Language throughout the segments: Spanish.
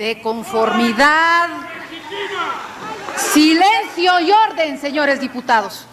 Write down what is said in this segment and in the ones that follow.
De conformidad. Silencio y orden, señores diputados.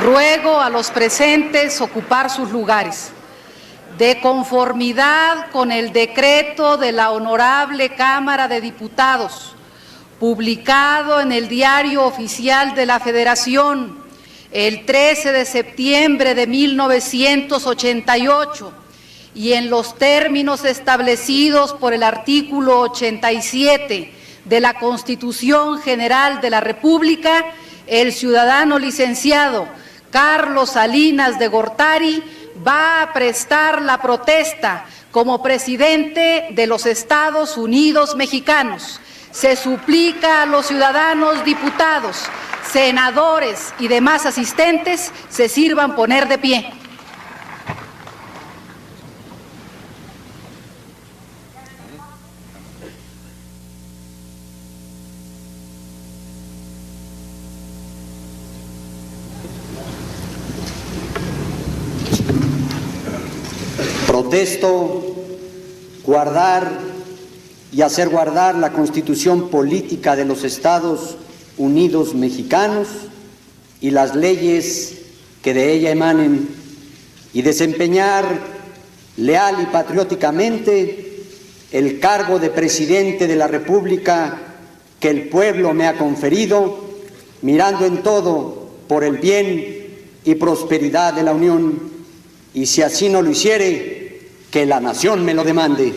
Ruego a los presentes ocupar sus lugares. De conformidad con el decreto de la Honorable Cámara de Diputados, publicado en el Diario Oficial de la Federación el 13 de septiembre de 1988 y en los términos establecidos por el artículo 87 de la Constitución General de la República, el ciudadano licenciado Carlos Salinas de Gortari va a prestar la protesta como presidente de los Estados Unidos mexicanos. Se suplica a los ciudadanos diputados, senadores y demás asistentes se sirvan poner de pie. Protesto guardar y hacer guardar la Constitución política de los Estados Unidos mexicanos y las leyes que de ella emanen, y desempeñar leal y patrióticamente el cargo de presidente de la República que el pueblo me ha conferido, mirando en todo por el bien y prosperidad de la Unión, y si así no lo hiciere, que la nación me lo demande.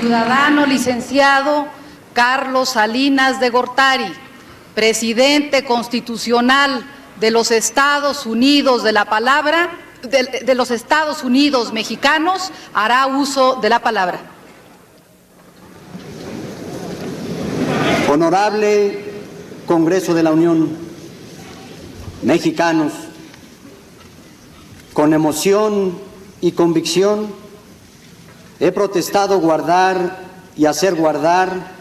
ciudadano licenciado Carlos Salinas de Gortari, presidente constitucional de los Estados Unidos de la palabra, de los Estados Unidos mexicanos, hará uso de la palabra. Honorable Congreso de la Unión, mexicanos, con emoción y convicción he protestado guardar y hacer guardar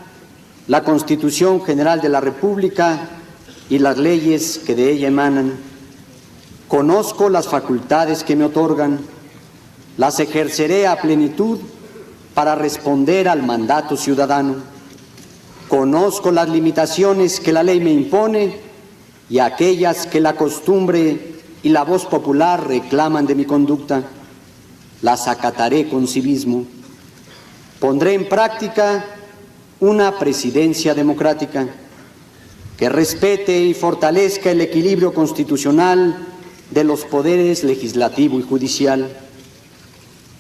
la Constitución General de la República y las leyes que de ella emanan. Conozco las facultades que me otorgan, las ejerceré a plenitud para responder al mandato ciudadano. Conozco las limitaciones que la ley me impone y aquellas que la costumbre y la voz popular reclaman de mi conducta. Las acataré con civismo. Pondré en práctica una presidencia democrática que respete y fortalezca el equilibrio constitucional de los poderes legislativo y judicial.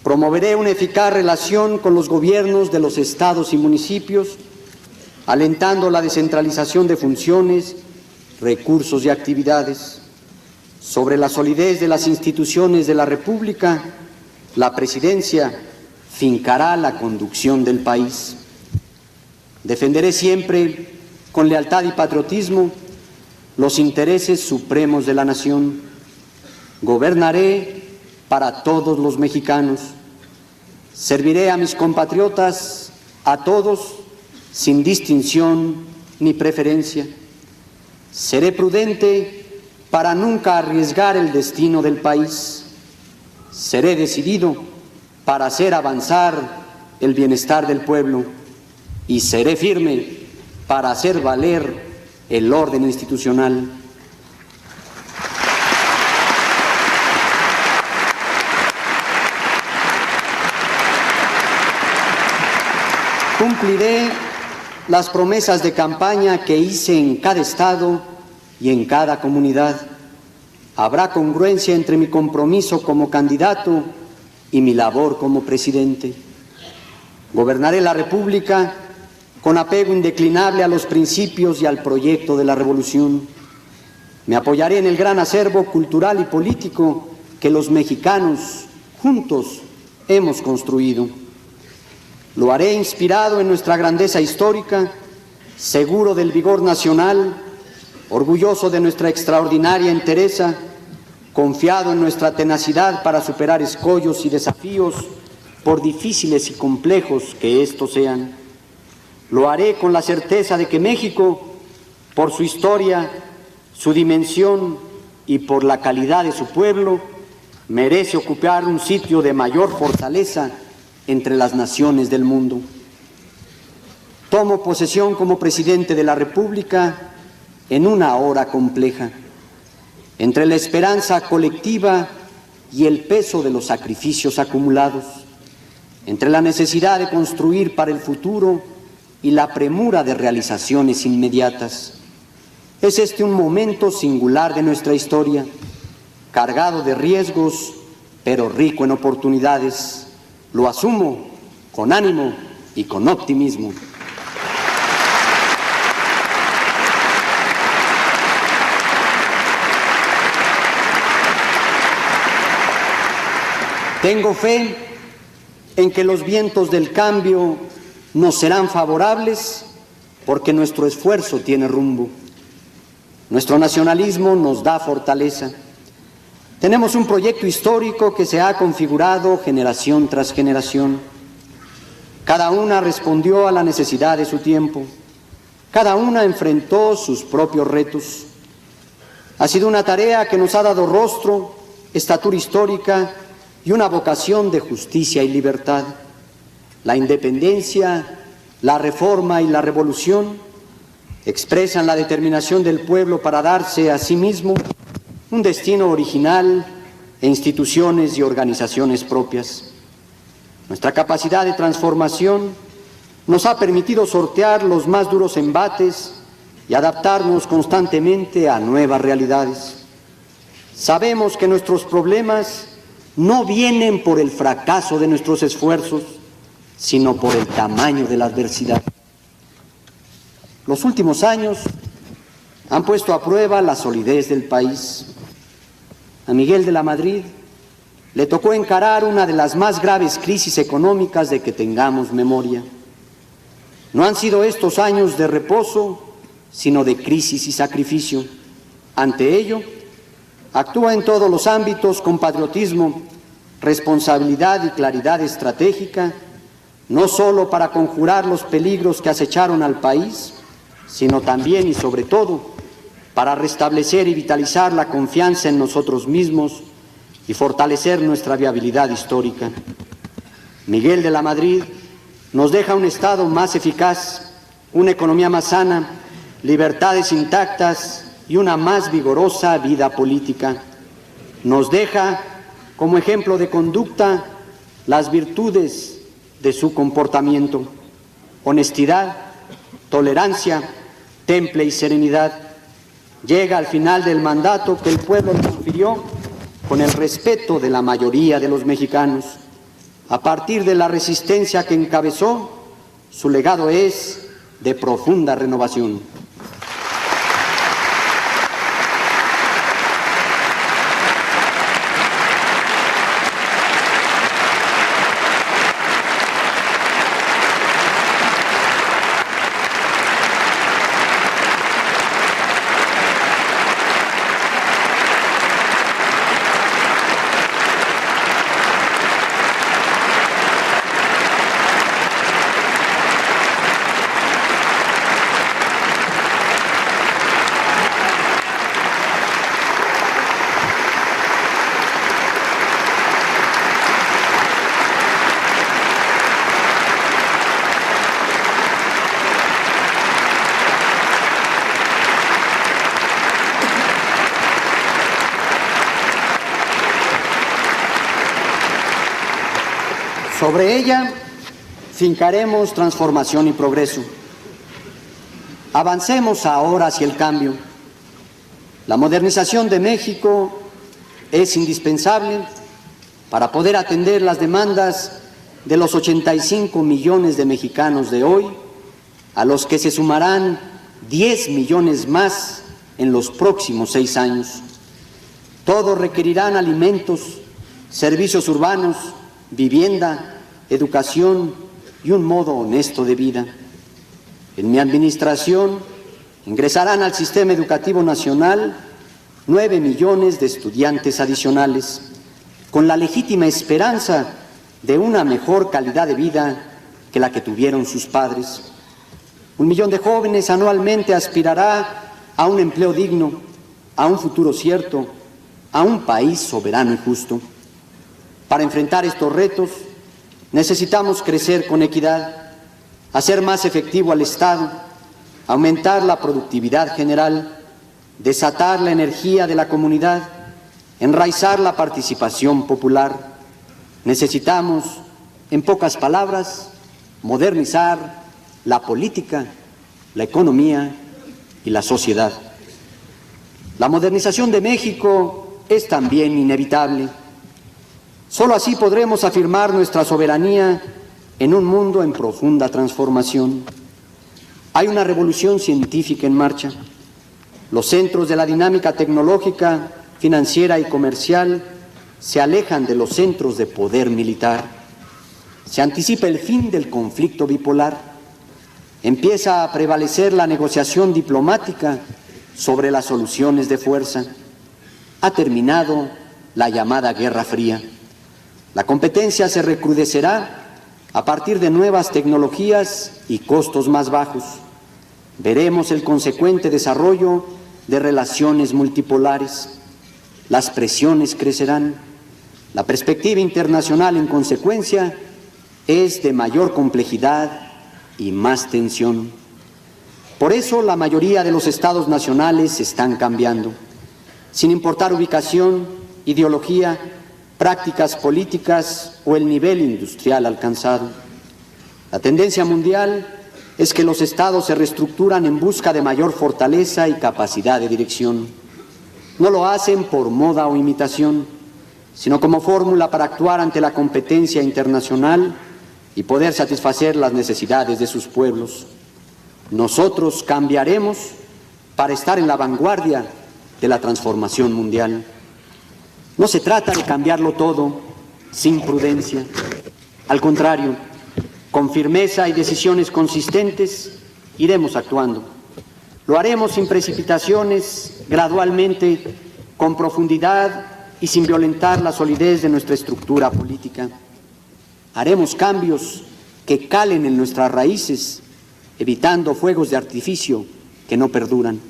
Promoveré una eficaz relación con los gobiernos de los estados y municipios, alentando la descentralización de funciones, recursos y actividades. Sobre la solidez de las instituciones de la República, la Presidencia fincará la conducción del país. Defenderé siempre, con lealtad y patriotismo, los intereses supremos de la nación. Gobernaré para todos los mexicanos. Serviré a mis compatriotas, a todos, sin distinción ni preferencia. Seré prudente para nunca arriesgar el destino del país. Seré decidido para hacer avanzar el bienestar del pueblo y seré firme para hacer valer el orden institucional. Cumpliré las promesas de campaña que hice en cada estado y en cada comunidad. Habrá congruencia entre mi compromiso como candidato y mi labor como presidente. Gobernaré la República con apego indeclinable a los principios y al proyecto de la revolución. Me apoyaré en el gran acervo cultural y político que los mexicanos juntos hemos construido. Lo haré inspirado en nuestra grandeza histórica, seguro del vigor nacional, orgulloso de nuestra extraordinaria entereza, confiado en nuestra tenacidad para superar escollos y desafíos, por difíciles y complejos que estos sean. Lo haré con la certeza de que México, por su historia, su dimensión y por la calidad de su pueblo, merece ocupar un sitio de mayor fortaleza entre las naciones del mundo. Tomo posesión como presidente de la República en una hora compleja, entre la esperanza colectiva y el peso de los sacrificios acumulados, entre la necesidad de construir para el futuro y la premura de realizaciones inmediatas. Es este un momento singular de nuestra historia, cargado de riesgos, pero rico en oportunidades. Lo asumo con ánimo y con optimismo. Tengo fe en que los vientos del cambio nos serán favorables porque nuestro esfuerzo tiene rumbo. Nuestro nacionalismo nos da fortaleza. Tenemos un proyecto histórico que se ha configurado generación tras generación. Cada una respondió a la necesidad de su tiempo. Cada una enfrentó sus propios retos. Ha sido una tarea que nos ha dado rostro, estatura histórica y una vocación de justicia y libertad. La independencia, la reforma y la revolución expresan la determinación del pueblo para darse a sí mismo un destino original e instituciones y organizaciones propias. Nuestra capacidad de transformación nos ha permitido sortear los más duros embates y adaptarnos constantemente a nuevas realidades. Sabemos que nuestros problemas no vienen por el fracaso de nuestros esfuerzos, sino por el tamaño de la adversidad. Los últimos años han puesto a prueba la solidez del país. A Miguel de la Madrid le tocó encarar una de las más graves crisis económicas de que tengamos memoria. No han sido estos años de reposo, sino de crisis y sacrificio. Ante ello, actúa en todos los ámbitos con patriotismo, responsabilidad y claridad estratégica, no solo para conjurar los peligros que acecharon al país, sino también y sobre todo para restablecer y vitalizar la confianza en nosotros mismos y fortalecer nuestra viabilidad histórica. Miguel de la Madrid nos deja un Estado más eficaz, una economía más sana, libertades intactas y una más vigorosa vida política. Nos deja como ejemplo de conducta las virtudes de su comportamiento: honestidad, tolerancia, temple y serenidad. Llega al final del mandato que el pueblo le confirió con el respeto de la mayoría de los mexicanos. A partir de la resistencia que encabezó, su legado es de profunda renovación. Sobre ella fincaremos transformación y progreso. Avancemos ahora hacia el cambio. La modernización de México es indispensable para poder atender las demandas de los 85 millones de mexicanos de hoy, a los que se sumarán 10 millones más en los próximos 6 años. Todos requerirán alimentos, servicios urbanos, vivienda, educación y un modo honesto de vida. En mi administración ingresarán al sistema educativo nacional 9 millones de estudiantes adicionales, con la legítima esperanza de una mejor calidad de vida que la que tuvieron sus padres. 1 millón de jóvenes anualmente aspirará a un empleo digno, a un futuro cierto, a un país soberano y justo. Para enfrentar estos retos, necesitamos crecer con equidad, hacer más efectivo al Estado, aumentar la productividad general, desatar la energía de la comunidad, enraizar la participación popular. Necesitamos, en pocas palabras, modernizar la política, la economía y la sociedad. La modernización de México es también inevitable. Solo así podremos afirmar nuestra soberanía en un mundo en profunda transformación. Hay una revolución científica en marcha. Los centros de la dinámica tecnológica, financiera y comercial se alejan de los centros de poder militar. Se anticipa el fin del conflicto bipolar. Empieza a prevalecer la negociación diplomática sobre las soluciones de fuerza. Ha terminado la llamada Guerra Fría. La competencia se recrudecerá a partir de nuevas tecnologías y costos más bajos. Veremos el consecuente desarrollo de relaciones multipolares. Las presiones crecerán. La perspectiva internacional, en consecuencia, es de mayor complejidad y más tensión. Por eso, la mayoría de los estados nacionales están cambiando, sin importar ubicación, ideología, prácticas políticas o el nivel industrial alcanzado. La tendencia mundial es que los estados se reestructuran en busca de mayor fortaleza y capacidad de dirección. No lo hacen por moda o imitación, sino como fórmula para actuar ante la competencia internacional y poder satisfacer las necesidades de sus pueblos. Nosotros cambiaremos para estar en la vanguardia de la transformación mundial. No se trata de cambiarlo todo sin prudencia. Al contrario, con firmeza y decisiones consistentes iremos actuando. Lo haremos sin precipitaciones, gradualmente, con profundidad y sin violentar la solidez de nuestra estructura política. Haremos cambios que calen en nuestras raíces, evitando fuegos de artificio que no perduran.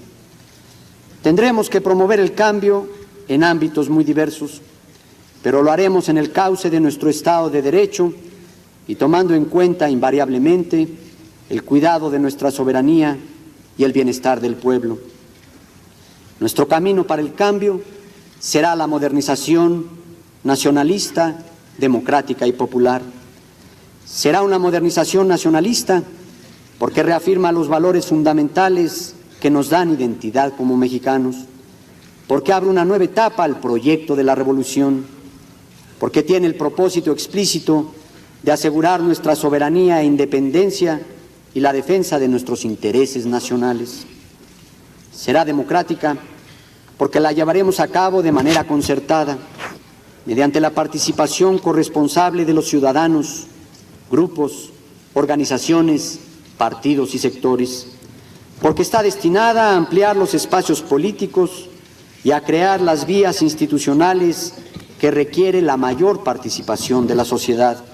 Tendremos que promover el cambio en ámbitos muy diversos, pero lo haremos en el cauce de nuestro Estado de Derecho y tomando en cuenta invariablemente el cuidado de nuestra soberanía y el bienestar del pueblo. Nuestro camino para el cambio será la modernización nacionalista, democrática y popular. Será una modernización nacionalista porque reafirma los valores fundamentales que nos dan identidad como mexicanos, porque abre una nueva etapa al proyecto de la revolución, porque tiene el propósito explícito de asegurar nuestra soberanía e independencia y la defensa de nuestros intereses nacionales. Será democrática porque la llevaremos a cabo de manera concertada, mediante la participación corresponsable de los ciudadanos, grupos, organizaciones, partidos y sectores, porque está destinada a ampliar los espacios políticos y a crear las vías institucionales que requiere la mayor participación de la sociedad.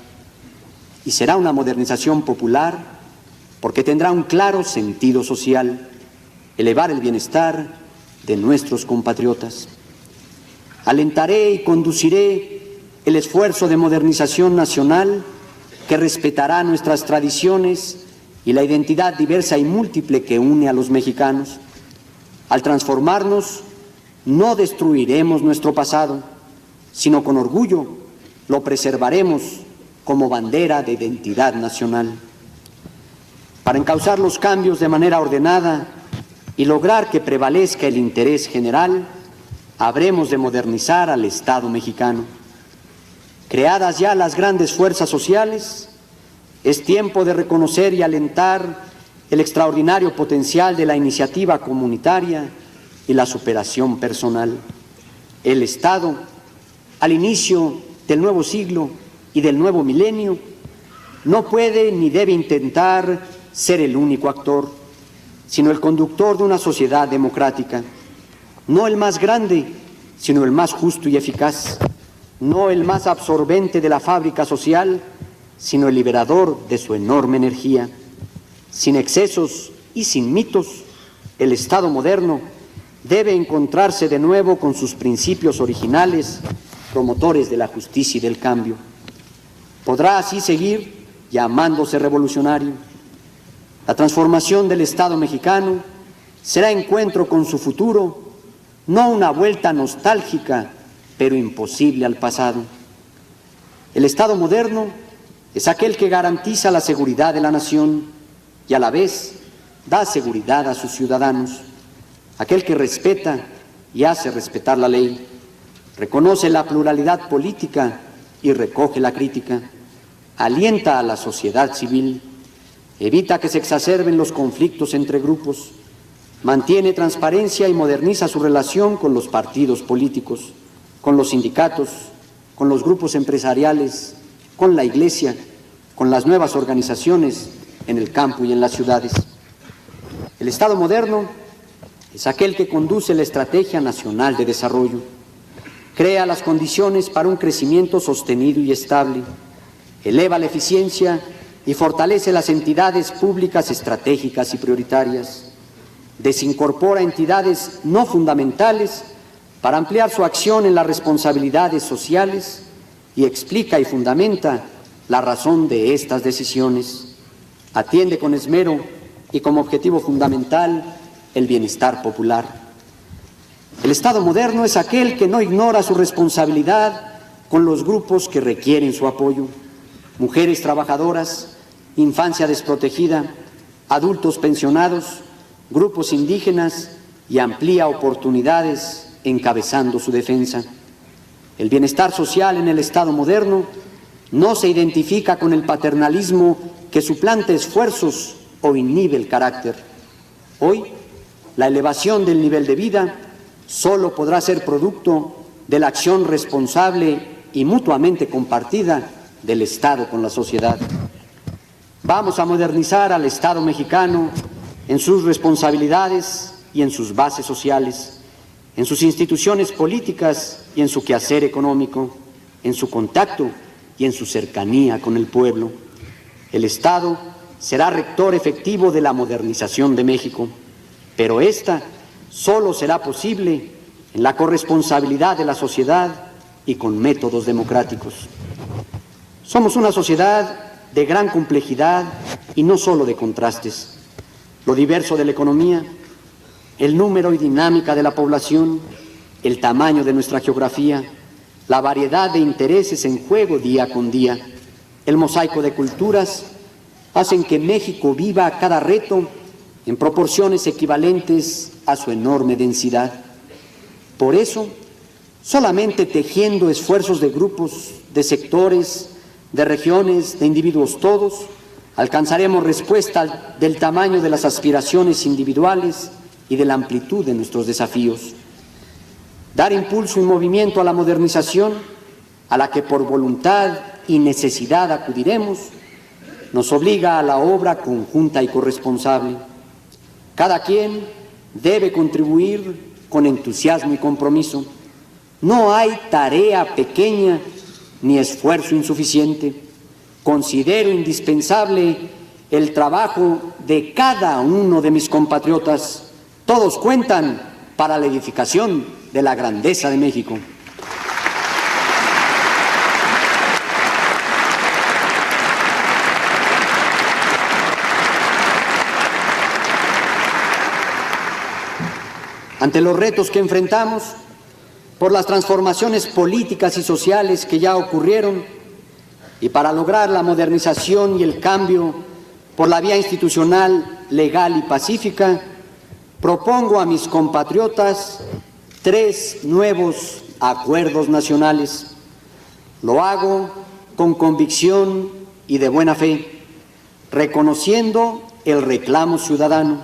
Y será una modernización popular porque tendrá un claro sentido social, elevar el bienestar de nuestros compatriotas. Alentaré y conduciré el esfuerzo de modernización nacional que respetará nuestras tradiciones y la identidad diversa y múltiple que une a los mexicanos. Al transformarnos, no destruiremos nuestro pasado, sino con orgullo lo preservaremos como bandera de identidad nacional. Para encauzar los cambios de manera ordenada y lograr que prevalezca el interés general, habremos de modernizar al Estado mexicano. Creadas ya las grandes fuerzas sociales, es tiempo de reconocer y alentar el extraordinario potencial de la iniciativa comunitaria y la superación personal. El Estado, al inicio del nuevo siglo y del nuevo milenio, no puede ni debe intentar ser el único actor, sino el conductor de una sociedad democrática, no el más grande, sino el más justo y eficaz, no el más absorbente de la fábrica social, sino el liberador de su enorme energía. Sin excesos y sin mitos, el Estado moderno debe encontrarse de nuevo con sus principios originales, promotores de la justicia y del cambio. Podrá así seguir llamándose revolucionario. La transformación del Estado mexicano será encuentro con su futuro, no una vuelta nostálgica, pero imposible al pasado. El Estado moderno es aquel que garantiza la seguridad de la nación y a la vez da seguridad a sus ciudadanos, aquel que respeta y hace respetar la ley, reconoce la pluralidad política y recoge la crítica, alienta a la sociedad civil, evita que se exacerben los conflictos entre grupos, mantiene transparencia y moderniza su relación con los partidos políticos, con los sindicatos, con los grupos empresariales, con la Iglesia, con las nuevas organizaciones en el campo y en las ciudades. El Estado moderno es aquel que conduce la Estrategia Nacional de Desarrollo, crea las condiciones para un crecimiento sostenido y estable, eleva la eficiencia y fortalece las entidades públicas estratégicas y prioritarias, desincorpora entidades no fundamentales para ampliar su acción en las responsabilidades sociales y explica y fundamenta la razón de estas decisiones. Atiende con esmero y como objetivo fundamental el bienestar popular. El Estado moderno es aquel que no ignora su responsabilidad con los grupos que requieren su apoyo: mujeres trabajadoras, infancia desprotegida, adultos pensionados, grupos indígenas, y amplía oportunidades encabezando su defensa. El bienestar social en el Estado moderno no se identifica con el paternalismo que suplanta esfuerzos o inhibe el carácter. Hoy, la elevación del nivel de vida solo podrá ser producto de la acción responsable y mutuamente compartida del Estado con la sociedad. Vamos a modernizar al Estado mexicano en sus responsabilidades y en sus bases sociales, en sus instituciones políticas y en su quehacer económico, en su contacto y en su cercanía con el pueblo. El Estado será rector efectivo de la modernización de México, pero esta solo será posible en la corresponsabilidad de la sociedad y con métodos democráticos. Somos una sociedad de gran complejidad y no solo de contrastes. Lo diverso de la economía, el número y dinámica de la población, el tamaño de nuestra geografía, la variedad de intereses en juego día con día, el mosaico de culturas, hacen que México viva cada reto en proporciones equivalentes a su enorme densidad. Por eso, solamente tejiendo esfuerzos de grupos, de sectores, de regiones, de individuos todos, alcanzaremos respuesta del tamaño de las aspiraciones individuales y de la amplitud de nuestros desafíos. Dar impulso y movimiento a la modernización, a la que por voluntad y necesidad acudiremos, nos obliga a la obra conjunta y corresponsable. Cada quien debe contribuir con entusiasmo y compromiso. No hay tarea pequeña ni esfuerzo insuficiente. Considero indispensable el trabajo de cada uno de mis compatriotas. Todos cuentan para la edificación de la grandeza de México. Ante los retos que enfrentamos, por las transformaciones políticas y sociales que ya ocurrieron, y para lograr la modernización y el cambio por la vía institucional, legal y pacífica, propongo a mis compatriotas 3 nuevos acuerdos nacionales. Lo hago con convicción y de buena fe, reconociendo el reclamo ciudadano.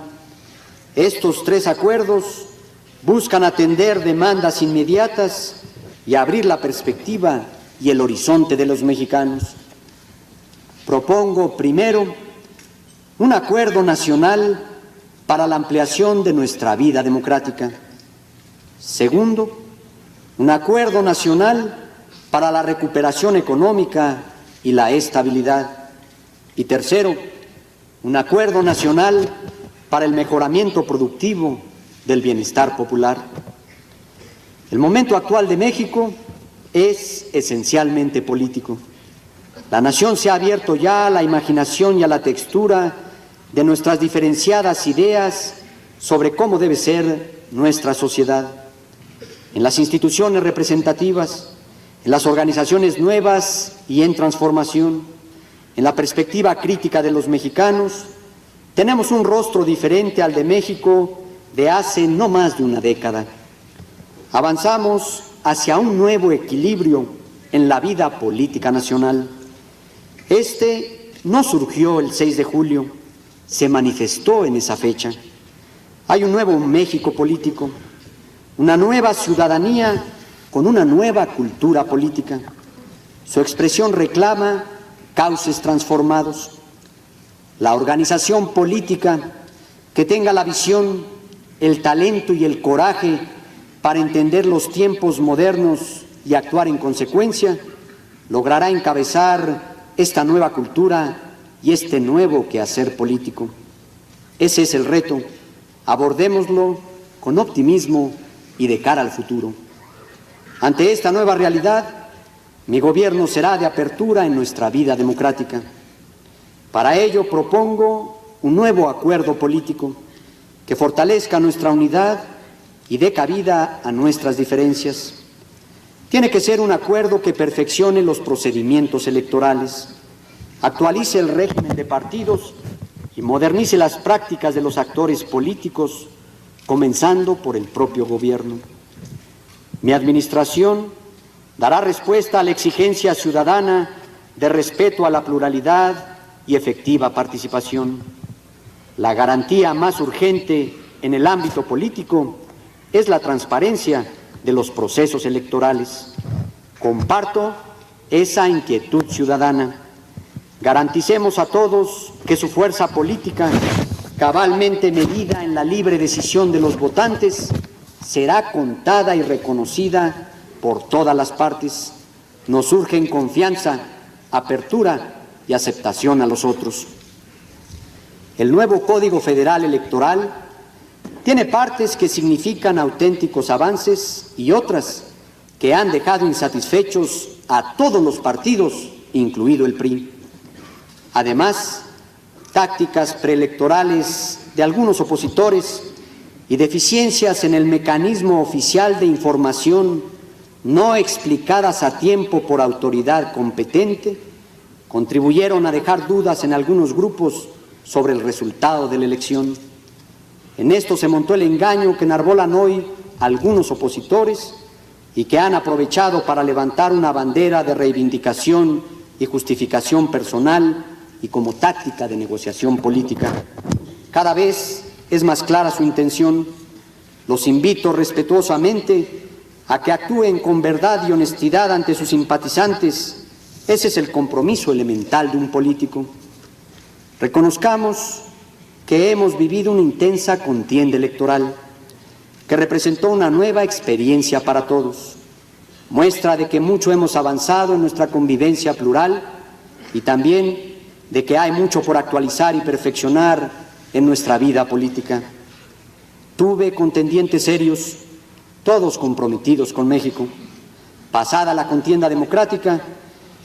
Estos 3 acuerdos buscan atender demandas inmediatas y abrir la perspectiva y el horizonte de los mexicanos. Propongo, primero, un acuerdo nacional para la ampliación de nuestra vida democrática. Segundo, un acuerdo nacional para la recuperación económica y la estabilidad. Y tercero, un acuerdo nacional para el mejoramiento productivo del bienestar popular. El momento actual de México es esencialmente político. La nación se ha abierto ya a la imaginación y a la textura de nuestras diferenciadas ideas sobre cómo debe ser nuestra sociedad. En las instituciones representativas, en las organizaciones nuevas y en transformación, en la perspectiva crítica de los mexicanos, tenemos un rostro diferente al de México de hace no más de una década. Avanzamos hacia un nuevo equilibrio en la vida política nacional. Este no surgió el 6 de julio, se manifestó en esa fecha. Hay un nuevo México político, una nueva ciudadanía con una nueva cultura política. Su expresión reclama cauces transformados. La organización política que tenga la visión, el talento y el coraje para entender los tiempos modernos y actuar en consecuencia, logrará encabezar esta nueva cultura y este nuevo quehacer político. Ese es el reto. Abordémoslo con optimismo y de cara al futuro. Ante esta nueva realidad, mi gobierno será de apertura en nuestra vida democrática. Para ello propongo un nuevo acuerdo político que fortalezca nuestra unidad y dé cabida a nuestras diferencias. Tiene que ser un acuerdo que perfeccione los procedimientos electorales, actualice el régimen de partidos y modernice las prácticas de los actores políticos, comenzando por el propio gobierno. Mi administración dará respuesta a la exigencia ciudadana de respeto a la pluralidad y efectiva participación. La garantía más urgente en el ámbito político es la transparencia de los procesos electorales. Comparto esa inquietud ciudadana. Garanticemos a todos que su fuerza política, cabalmente medida en la libre decisión de los votantes, será contada y reconocida por todas las partes. Nos urgen confianza, apertura y aceptación a los otros. El nuevo Código Federal Electoral tiene partes que significan auténticos avances y otras que han dejado insatisfechos a todos los partidos, incluido el PRI. Además, tácticas preelectorales de algunos opositores y deficiencias en el mecanismo oficial de información no explicadas a tiempo por autoridad competente contribuyeron a dejar dudas en algunos grupos sobre el resultado de la elección. En esto se montó el engaño que enarbolan hoy algunos opositores y que han aprovechado para levantar una bandera de reivindicación y justificación personal y como táctica de negociación política. Cada vez es más clara su intención. Los invito respetuosamente a que actúen con verdad y honestidad ante sus simpatizantes. Ese es el compromiso elemental de un político. Reconozcamos que hemos vivido una intensa contienda electoral que representó una nueva experiencia para todos, muestra de que mucho hemos avanzado en nuestra convivencia plural y también de que hay mucho por actualizar y perfeccionar en nuestra vida política. Tuve contendientes serios, todos comprometidos con México. Pasada la contienda democrática,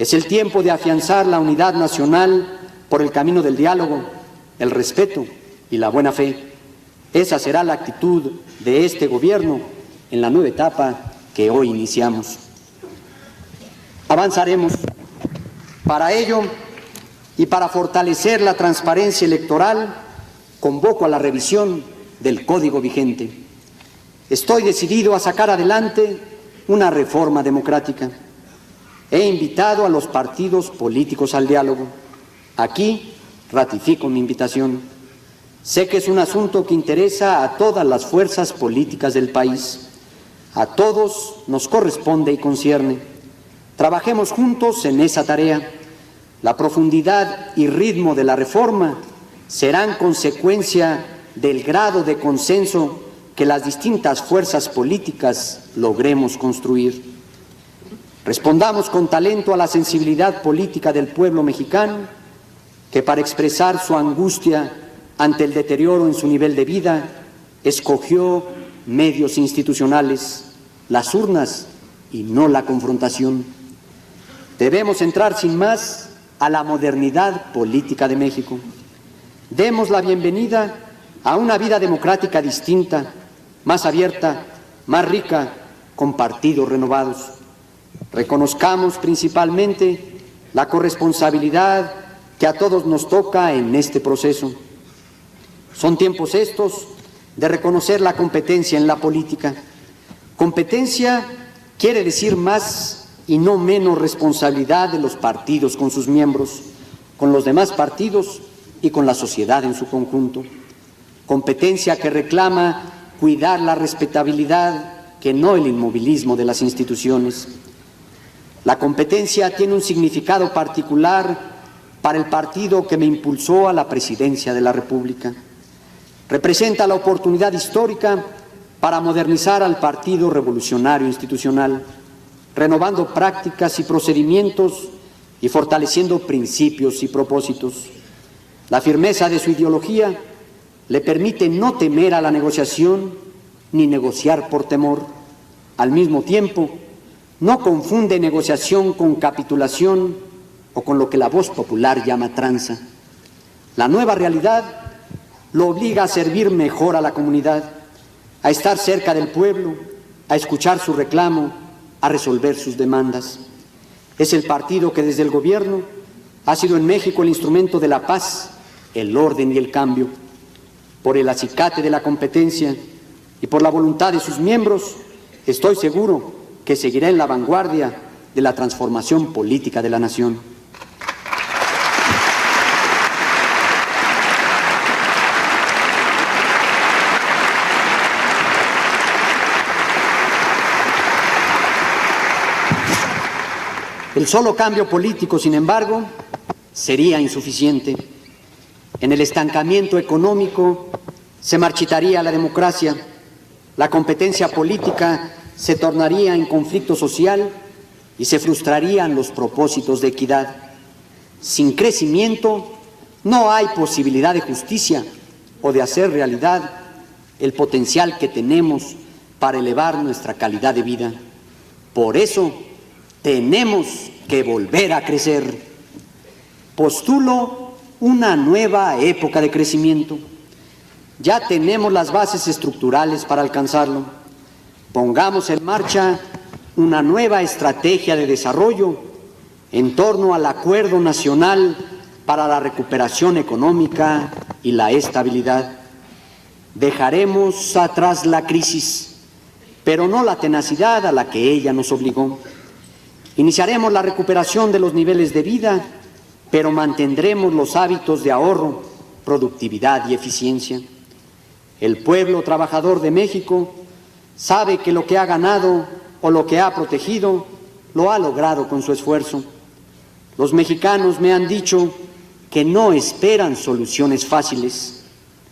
es el tiempo de afianzar la unidad nacional por el camino del diálogo, el respeto y la buena fe. Esa será la actitud de este gobierno en la nueva etapa que hoy iniciamos. Avanzaremos. Para ello y para fortalecer la transparencia electoral, convoco a la revisión del Código vigente. Estoy decidido a sacar adelante una reforma democrática. He invitado a los partidos políticos al diálogo. Aquí ratifico mi invitación. Sé que es un asunto que interesa a todas las fuerzas políticas del país. A todos nos corresponde y concierne. Trabajemos juntos en esa tarea. La profundidad y ritmo de la reforma serán consecuencia del grado de consenso que las distintas fuerzas políticas logremos construir. Respondamos con talento a la sensibilidad política del pueblo mexicano, que para expresar su angustia ante el deterioro en su nivel de vida, escogió medios institucionales, las urnas y no la confrontación. Debemos entrar sin más a la modernidad política de México. Demos la bienvenida a una vida democrática distinta, más abierta, más rica, con partidos renovados. Reconozcamos principalmente la corresponsabilidad que a todos nos toca en este proceso. Son tiempos estos de reconocer la competencia en la política. Competencia quiere decir más y no menos responsabilidad de los partidos con sus miembros, con los demás partidos y con la sociedad en su conjunto. Competencia que reclama cuidar la respetabilidad, que no el inmovilismo de las instituciones. La competencia tiene un significado particular para el partido que me impulsó a la presidencia de la República. Representa la oportunidad histórica para modernizar al Partido Revolucionario Institucional, renovando prácticas y procedimientos y fortaleciendo principios y propósitos. La firmeza de su ideología le permite no temer a la negociación ni negociar por temor. Al mismo tiempo, no confunde negociación con capitulación o con lo que la voz popular llama tranza. La nueva realidad lo obliga a servir mejor a la comunidad, a estar cerca del pueblo, a escuchar su reclamo, a resolver sus demandas. Es el partido que desde el gobierno ha sido en México el instrumento de la paz, el orden y el cambio. Por el acicate de la competencia y por la voluntad de sus miembros, estoy seguro que seguirá en la vanguardia de la transformación política de la nación. El solo cambio político, sin embargo, sería insuficiente. En el estancamiento económico se marchitaría la democracia, la competencia política se tornaría en conflicto social y se frustrarían los propósitos de equidad. Sin crecimiento no hay posibilidad de justicia o de hacer realidad el potencial que tenemos para elevar nuestra calidad de vida. Por eso tenemos que volver a crecer. Postulo una nueva época de crecimiento. Ya tenemos las bases estructurales para alcanzarlo. Pongamos en marcha una nueva estrategia de desarrollo en torno al Acuerdo Nacional para la Recuperación Económica y la Estabilidad. Dejaremos atrás la crisis, pero no la tenacidad a la que ella nos obligó. Iniciaremos la recuperación de los niveles de vida, pero mantendremos los hábitos de ahorro, productividad y eficiencia. El pueblo trabajador de México sabe que lo que ha ganado o lo que ha protegido lo ha logrado con su esfuerzo. Los mexicanos me han dicho que no esperan soluciones fáciles.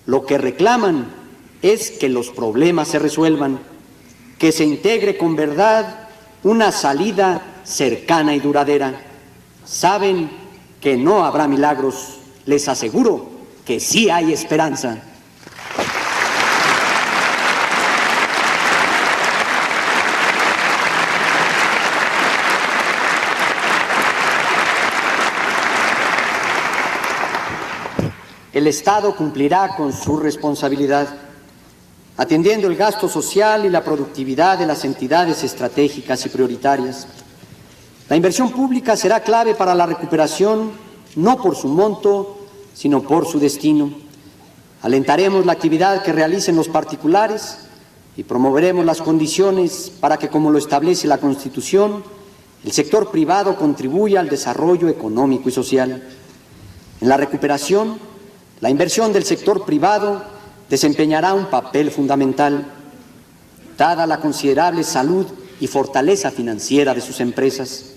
Lo que reclaman es que los problemas se resuelvan, que se integre con verdad una salida cercana y duradera. Saben que no habrá milagros, les aseguro que sí hay esperanza. El Estado cumplirá con su responsabilidad, atendiendo el gasto social y la productividad de las entidades estratégicas y prioritarias. La inversión pública será clave para la recuperación, no por su monto, sino por su destino. Alentaremos la actividad que realicen los particulares y promoveremos las condiciones para que, como lo establece la Constitución, el sector privado contribuya al desarrollo económico y social. En la recuperación, la inversión del sector privado desempeñará un papel fundamental, dada la considerable salud y fortaleza financiera de sus empresas.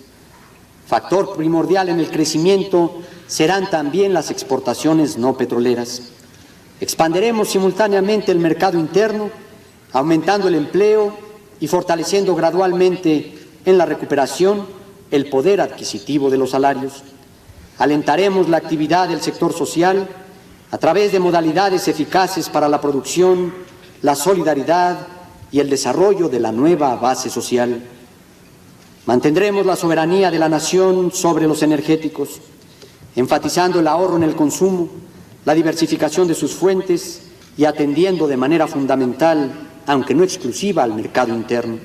Factor primordial en el crecimiento serán también las exportaciones no petroleras. Expandiremos simultáneamente el mercado interno, aumentando el empleo y fortaleciendo gradualmente en la recuperación el poder adquisitivo de los salarios. Alentaremos la actividad del sector social a través de modalidades eficaces para la producción, la solidaridad y el desarrollo de la nueva base social. Mantendremos la soberanía de la nación sobre los energéticos, enfatizando el ahorro en el consumo, la diversificación de sus fuentes y atendiendo de manera fundamental, aunque no exclusiva, al mercado interno.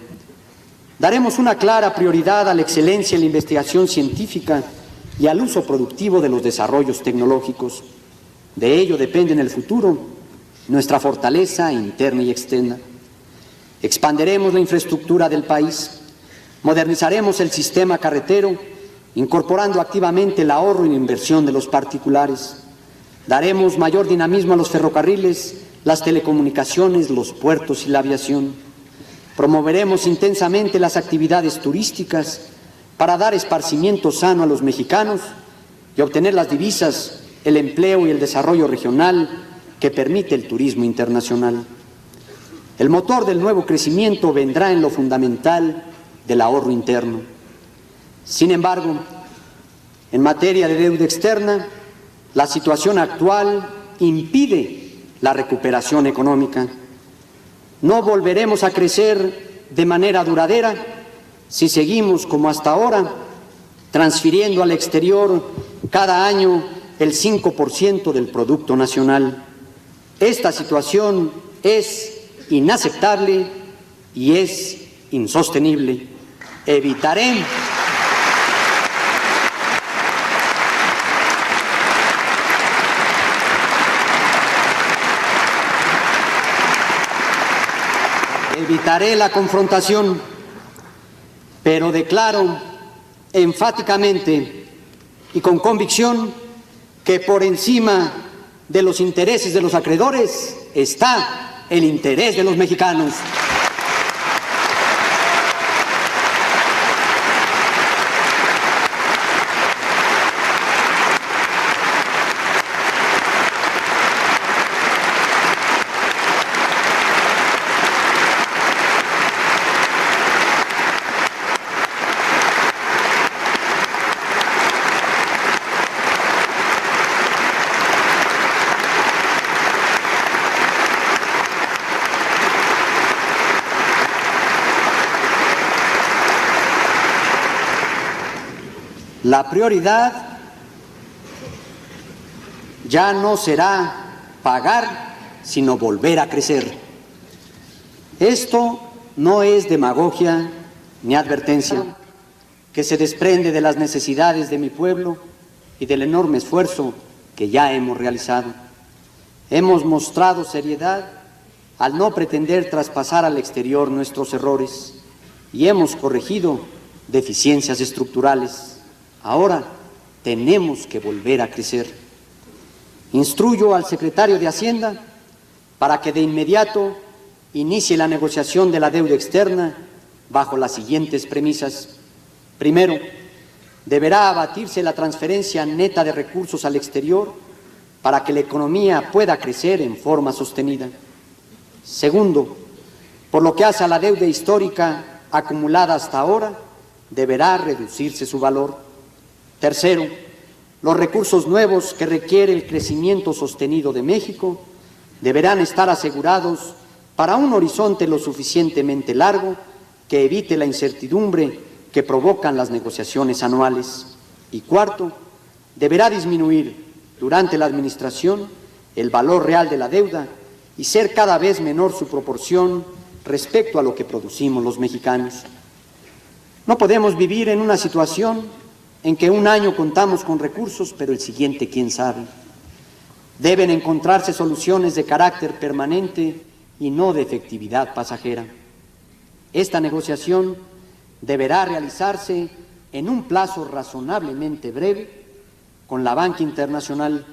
Daremos una clara prioridad a la excelencia en la investigación científica y al uso productivo de los desarrollos tecnológicos. De ello depende en el futuro nuestra fortaleza interna y externa. Expandiremos la infraestructura del país, modernizaremos el sistema carretero, incorporando activamente el ahorro y la inversión de los particulares. Daremos mayor dinamismo a los ferrocarriles, las telecomunicaciones, los puertos y la aviación. Promoveremos intensamente las actividades turísticas para dar esparcimiento sano a los mexicanos y obtener las divisas, el empleo y el desarrollo regional que permite el turismo internacional. El motor del nuevo crecimiento vendrá en lo fundamental del ahorro interno. Sin embargo, en materia de deuda externa, la situación actual impide la recuperación económica. No volveremos a crecer de manera duradera si seguimos como hasta ahora, transfiriendo al exterior cada año el 5% del Producto Nacional. Esta situación es inaceptable y es insostenible. Evitaré la confrontación, pero declaro enfáticamente y con convicción que por encima de los intereses de los acreedores está el interés de los mexicanos. La prioridad ya no será pagar, sino volver a crecer. Esto no es demagogia ni advertencia, que se desprende de las necesidades de mi pueblo y del enorme esfuerzo que ya hemos realizado. Hemos mostrado seriedad al no pretender traspasar al exterior nuestros errores y hemos corregido deficiencias estructurales. Ahora tenemos que volver a crecer. Instruyo al secretario de Hacienda para que de inmediato inicie la negociación de la deuda externa bajo las siguientes premisas. Primero, deberá abatirse la transferencia neta de recursos al exterior para que la economía pueda crecer en forma sostenida. Segundo, por lo que hace a la deuda histórica acumulada hasta ahora, deberá reducirse su valor. Tercero, los recursos nuevos que requiere el crecimiento sostenido de México deberán estar asegurados para un horizonte lo suficientemente largo que evite la incertidumbre que provocan las negociaciones anuales. Y cuarto, deberá disminuir durante la administración el valor real de la deuda y ser cada vez menor su proporción respecto a lo que producimos los mexicanos. No podemos vivir en una situación en que un año contamos con recursos, pero el siguiente quién sabe. Deben encontrarse soluciones de carácter permanente y no de efectividad pasajera. Esta negociación deberá realizarse en un plazo razonablemente breve con la banca internacional,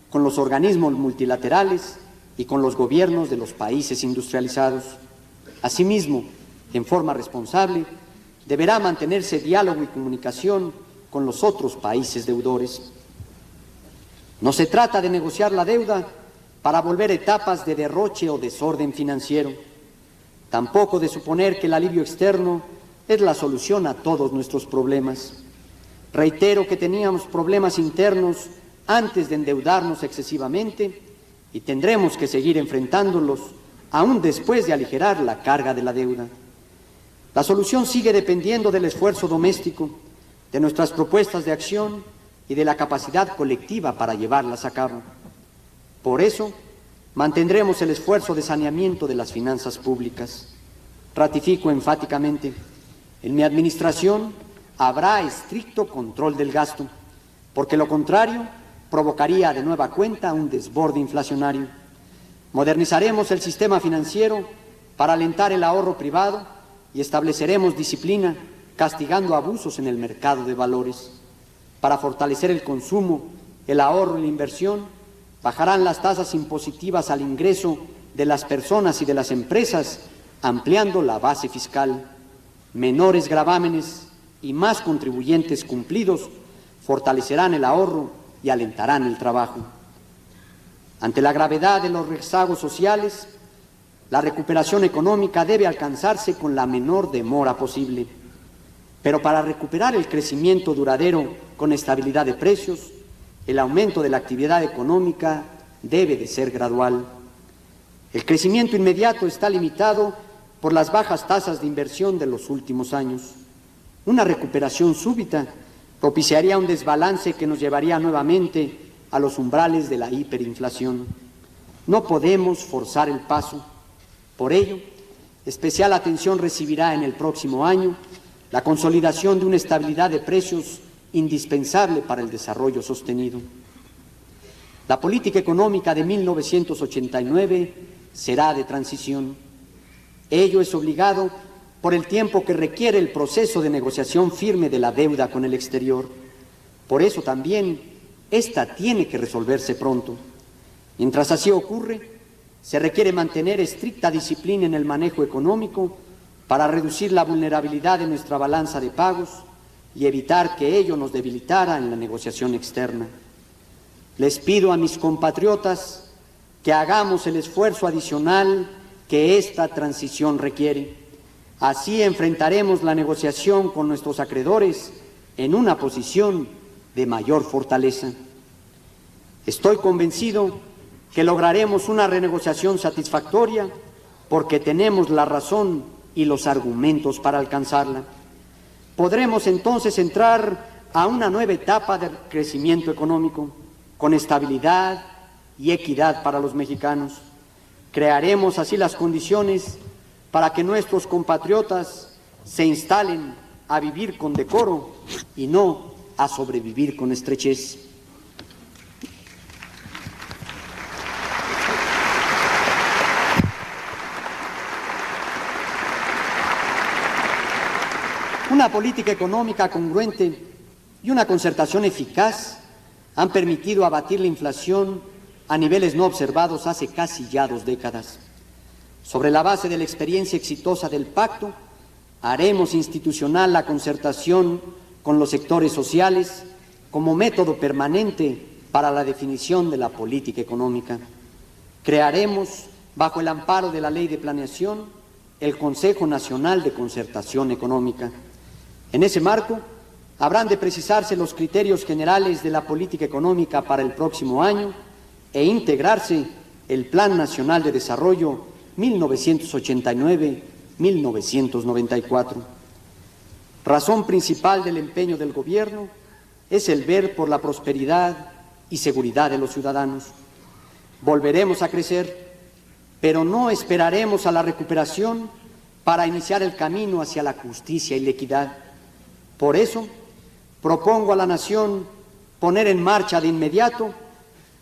con los organismos multilaterales y con los gobiernos de los países industrializados. Asimismo, en forma responsable, deberá mantenerse diálogo y comunicación con los otros países deudores. No se trata de negociar la deuda para volver etapas de derroche o desorden financiero, tampoco de suponer que el alivio externo es la solución a todos nuestros problemas. Reitero que teníamos problemas internos antes de endeudarnos excesivamente y tendremos que seguir enfrentándolos aún después de aligerar la carga de la deuda. La solución sigue dependiendo del esfuerzo doméstico, de nuestras propuestas de acción y de la capacidad colectiva para llevarlas a cabo. Por eso, mantendremos el esfuerzo de saneamiento de las finanzas públicas. Ratifico enfáticamente, en mi administración habrá estricto control del gasto, porque lo contrario provocaría de nueva cuenta un desborde inflacionario. Modernizaremos el sistema financiero para alentar el ahorro privado y estableceremos disciplina, castigando abusos en el mercado de valores. Para fortalecer el consumo, el ahorro y la inversión, bajarán las tasas impositivas al ingreso de las personas y de las empresas, ampliando la base fiscal. Menores gravámenes y más contribuyentes cumplidos fortalecerán el ahorro y alentarán el trabajo. Ante la gravedad de los rezagos sociales, la recuperación económica debe alcanzarse con la menor demora posible. Pero para recuperar el crecimiento duradero con estabilidad de precios, el aumento de la actividad económica debe de ser gradual. El crecimiento inmediato está limitado por las bajas tasas de inversión de los últimos años. Una recuperación súbita propiciaría un desbalance que nos llevaría nuevamente a los umbrales de la hiperinflación. No podemos forzar el paso. Por ello, especial atención recibirá en el próximo año la consolidación de una estabilidad de precios indispensable para el desarrollo sostenido. La política económica de 1989 será de transición. Ello es obligado por el tiempo que requiere el proceso de negociación firme de la deuda con el exterior. Por eso también esta tiene que resolverse pronto. Mientras así ocurre, se requiere mantener estricta disciplina en el manejo económico para reducir la vulnerabilidad de nuestra balanza de pagos y evitar que ello nos debilitara en la negociación externa. Les pido a mis compatriotas que hagamos el esfuerzo adicional que esta transición requiere. Así enfrentaremos la negociación con nuestros acreedores en una posición de mayor fortaleza. Estoy convencido que lograremos una renegociación satisfactoria porque tenemos la razón y los argumentos para alcanzarla. Podremos entonces entrar a una nueva etapa de crecimiento económico, con estabilidad y equidad para los mexicanos. Crearemos así las condiciones para que nuestros compatriotas se instalen a vivir con decoro y no a sobrevivir con estrechez. Una política económica congruente y una concertación eficaz han permitido abatir la inflación a niveles no observados hace casi ya 2 décadas. Sobre la base de la experiencia exitosa del pacto, haremos institucional la concertación con los sectores sociales como método permanente para la definición de la política económica. Crearemos, bajo el amparo de la Ley de Planeación, el Consejo Nacional de Concertación Económica. En ese marco, habrán de precisarse los criterios generales de la política económica para el próximo año e integrarse el Plan Nacional de Desarrollo 1989-1994. Razón principal del empeño del gobierno es el ver por la prosperidad y seguridad de los ciudadanos. Volveremos a crecer, pero no esperaremos a la recuperación para iniciar el camino hacia la justicia y la equidad. Por eso, propongo a la nación poner en marcha de inmediato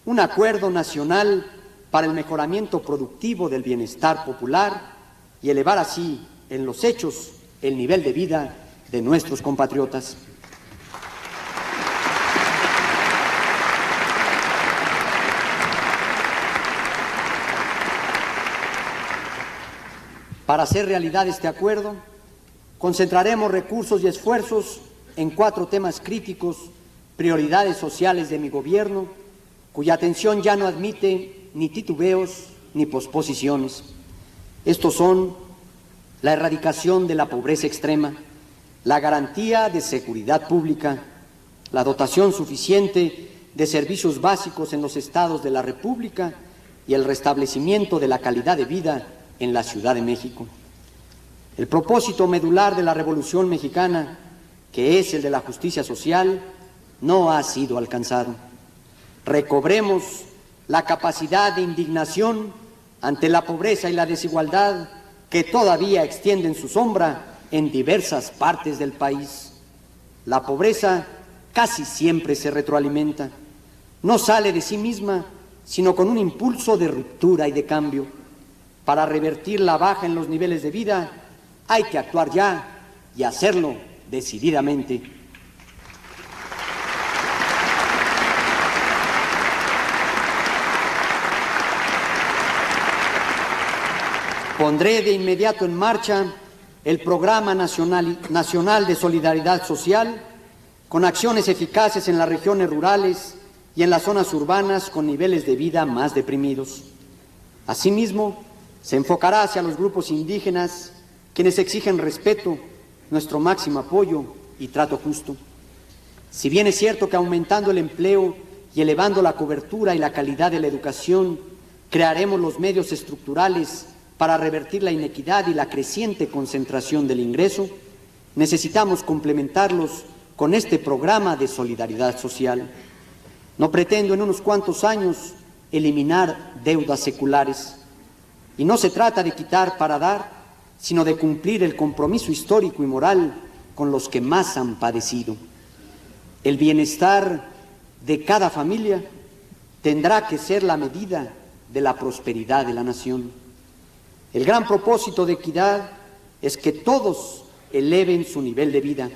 un acuerdo nacional para el mejoramiento productivo del bienestar popular y elevar así, en los hechos, el nivel de vida de nuestros compatriotas. Para hacer realidad este acuerdo, concentraremos recursos y esfuerzos en 4 temas críticos, prioridades sociales de mi gobierno, cuya atención ya no admite ni titubeos ni posposiciones. Estos son la erradicación de la pobreza extrema, la garantía de seguridad pública, la dotación suficiente de servicios básicos en los estados de la República y el restablecimiento de la calidad de vida en la Ciudad de México. El propósito medular de la Revolución Mexicana, que es el de la justicia social, no ha sido alcanzado. Recobremos la capacidad de indignación ante la pobreza y la desigualdad que todavía extienden su sombra en diversas partes del país. La pobreza casi siempre se retroalimenta, no sale de sí misma, sino con un impulso de ruptura y de cambio. Para revertir la baja en los niveles de vida, hay que actuar ya y hacerlo decididamente. Pondré de inmediato en marcha el Programa Nacional de Solidaridad Social, con acciones eficaces en las regiones rurales y en las zonas urbanas con niveles de vida más deprimidos. Asimismo, se enfocará hacia los grupos indígenas, quienes exigen respeto, nuestro máximo apoyo y trato justo. Si bien es cierto que aumentando el empleo y elevando la cobertura y la calidad de la educación, crearemos los medios estructurales para revertir la inequidad y la creciente concentración del ingreso, necesitamos complementarlos con este programa de solidaridad social. No pretendo en unos cuantos años eliminar deudas seculares, y no se trata de quitar para dar, sino de cumplir el compromiso histórico y moral con los que más han padecido. El bienestar de cada familia tendrá que ser la medida de la prosperidad de la nación. El gran propósito de equidad es que todos eleven su nivel de vida,